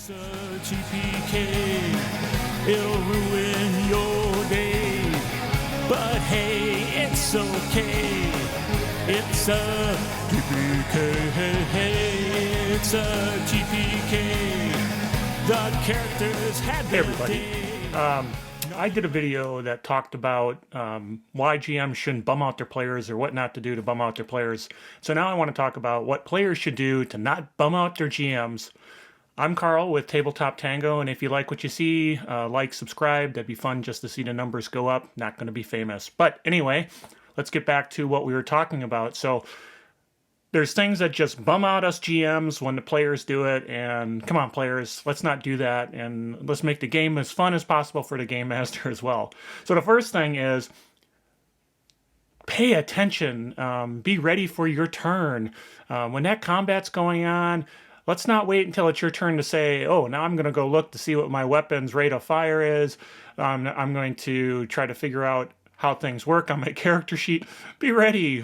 It's a TPK, it'll ruin your day. But hey, it's okay. It's a TPK, it's a TPK. The characters had Hey everybody. I did a video that talked about why GMs shouldn't bum out their players or what not to do to bum out their players. So now I want to talk about what players should do to not bum out their GMs. I'm Carl with Tabletop Tango, and if you like what you see, like, subscribe. That'd be fun just to see the numbers go up. Not going to be famous. But anyway, let's get back to what we were talking about. So there's things that just bum out us GMs when the players do it, and come on, players, let's not do that, and let's make the game as fun as possible for the game master as well. So the first thing is pay attention. Be ready for your turn. When that combat's going on, let's not wait until it's your turn to say, oh, now I'm going to go look to see what my weapon's rate of fire is. I'm going to try to figure out how things work on my character sheet. Be ready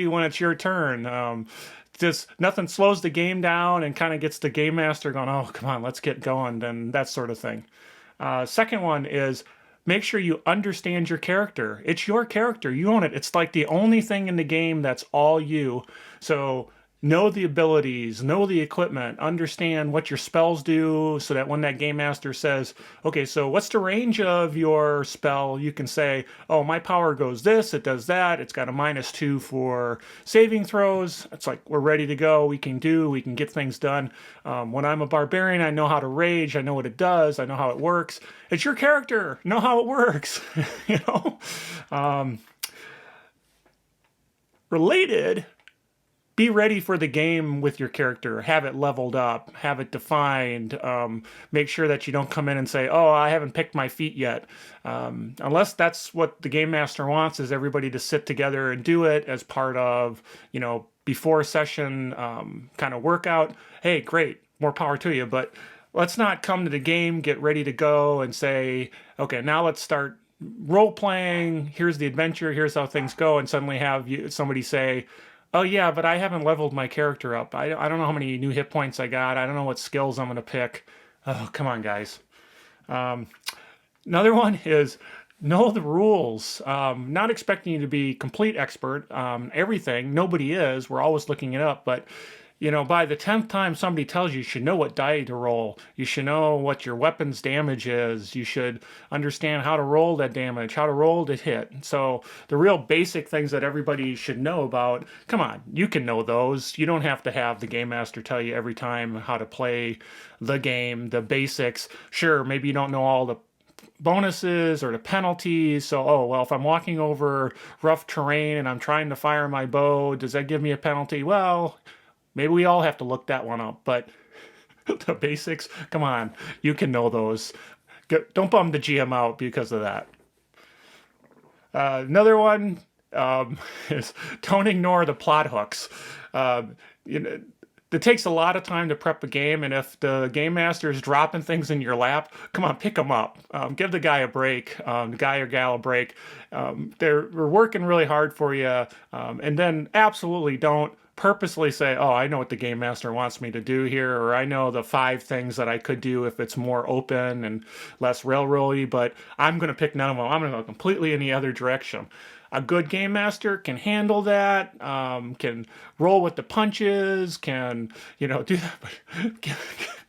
when it's your turn. Just nothing slows the game down and kind of gets the game master going, oh, come on, let's get going, and that sort of thing. Second one is make sure you understand your character. It's your character. You own it. It's like the only thing in the game that's all you. So know the abilities, know the equipment, understand what your spells do so that when that game master says, okay, so what's the range of your spell? You can say, oh, my power goes this, it does that, it's got a -2 for saving throws. It's like, we're ready to go, we can get things done. When I'm a barbarian, I know how to rage, I know what it does, I know how it works. It's your character, know how it works, you know? Related, be ready for the game with your character. Have it leveled up. Have it defined. Make sure that you don't come in and say, oh, I haven't picked my feat yet. Unless that's what the game master wants, is everybody to sit together and do it as part of, before session kind of workout. Hey, great. More power to you. But let's not come to the game, get ready to go and say, okay, now let's start role-playing. Here's the adventure. Here's how things go. And suddenly have somebody say, oh yeah, but I haven't leveled my character up. I don't know how many new hit points I got. I don't know what skills I'm going to pick. Oh, come on, guys. Another one is know the rules. Not expecting you to be complete expert on everything. Nobody is. We're always looking it up. But, by the 10th time somebody tells you, you should know what die to roll. You should know what your weapon's damage is. You should understand how to roll that damage, how to roll to hit. So the real basic things that everybody should know about, come on, you can know those. You don't have to have the game master tell you every time how to play the game, the basics. Sure, maybe you don't know all the bonuses or the penalties. So, oh, well, if I'm walking over rough terrain and I'm trying to fire my bow, does that give me a penalty? Well, maybe we all have to look that one up, but the basics, come on, you can know those. Don't bum the GM out because of that. Another one is don't ignore the plot hooks. It takes a lot of time to prep a game, and if the game master is dropping things in your lap, come on, pick them up. Give the guy a break, the guy or gal a break. They're working really hard for you, and then absolutely don't purposely say, oh, I know what the game master wants me to do here, or I know the 5 things that I could do if it's more open and less railroady, but I'm going to pick none of them. I'm going to go completely in the other direction. A good game master can handle that, can roll with the punches, can, do that, but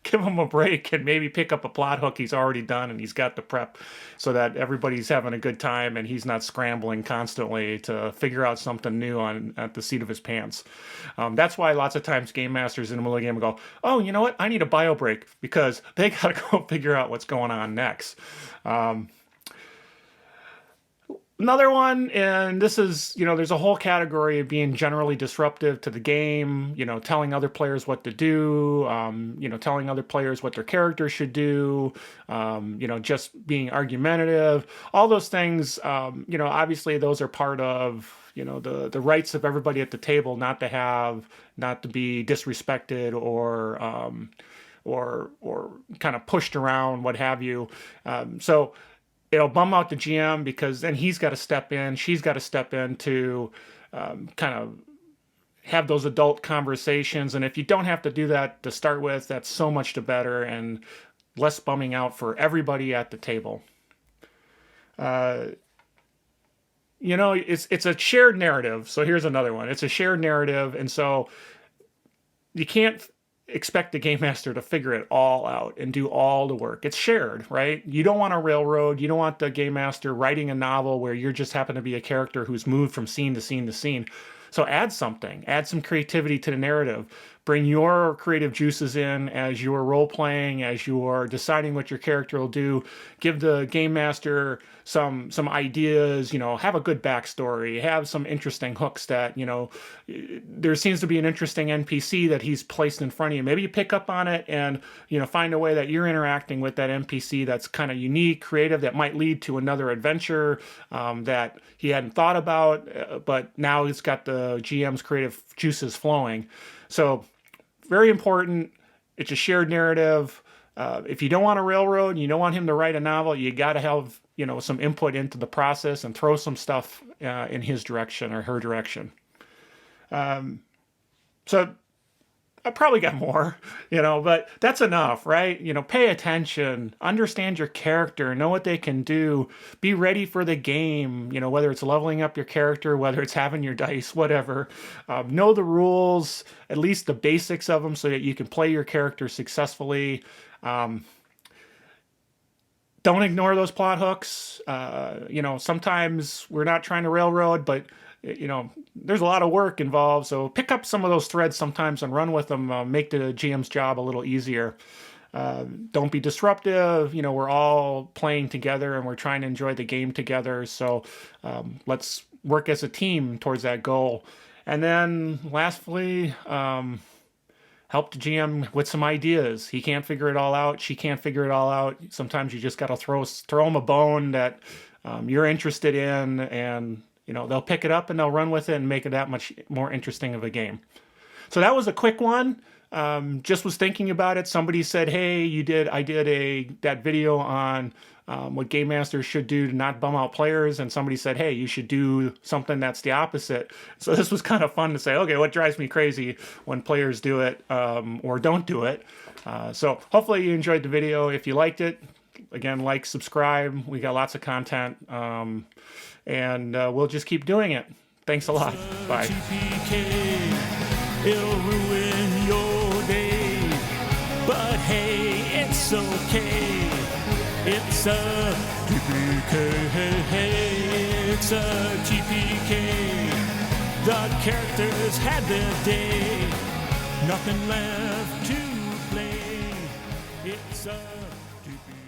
give him a break and maybe pick up a plot hook he's already done and he's got the prep so that everybody's having a good time and he's not scrambling constantly to figure out something new at the seat of his pants. That's why lots of times game masters in the middle of the game go, oh, you know what? I need a bio break, because they got to go figure out what's going on next. Another one, and this is, there's a whole category of being generally disruptive to the game, telling other players what to do, telling other players what their characters should do, just being argumentative. All those things, obviously those are part of, the rights of everybody at the table not to be disrespected or kind of pushed around, what have you. So it'll bum out the GM, because then he's got to step in, she's got to step in to kind of have those adult conversations. And if you don't have to do that to start with, that's so much the better and less bumming out for everybody at the table. It's a shared narrative. So here's another one. It's a shared narrative, and so you can't expect the game master to figure it all out and do all the work. It's shared, right? You don't want a railroad. You don't want the game master writing a novel where you just happen to be a character who's moved from scene to scene to scene. So add something, add some creativity to the narrative. Bring your creative juices in as you're role playing, as you're deciding what your character will do. Give the game master some ideas. Have a good backstory. Have some interesting hooks that there seems to be an interesting NPC that he's placed in front of you. Maybe you pick up on it and find a way that you're interacting with that NPC that's kind of unique, creative, that might lead to another adventure that he hadn't thought about, but now he's got the GM's creative juices flowing. So very important. It's a shared narrative. If you don't want a railroad, you don't want him to write a novel, you got to have some input into the process and throw some stuff in his direction or her direction. So I probably got more, but that's enough, right? Pay attention, understand your character, know what they can do, be ready for the game, whether it's leveling up your character, whether it's having your dice, whatever. Know the rules, at least the basics of them, so that you can play your character successfully. Don't ignore those plot hooks. Sometimes we're not trying to railroad, but there's a lot of work involved. So pick up some of those threads sometimes and run with them. Make the GM's job a little easier. Don't be disruptive. We're all playing together and we're trying to enjoy the game together. So let's work as a team towards that goal. And then lastly, help the GM with some ideas. He can't figure it all out. She can't figure it all out. Sometimes you just got to throw them a bone that you're interested in, and they'll pick it up and they'll run with it and make it that much more interesting of a game. So that was a quick one. Just was thinking about it. Somebody said, "Hey, I did that video on what game masters should do to not bum out players," and somebody said, "Hey, you should do something that's the opposite." So this was kind of fun to say, okay, what drives me crazy when players do it or don't do it. So hopefully you enjoyed the video. If you liked it, again, like, subscribe. We got lots of content, and we'll just keep doing it. Thanks a lot. Bye. It'll ruin your day, but hey, it's okay. It's a TPK. It's a TPK. The characters had their day. Nothing left to play. It's a TPK.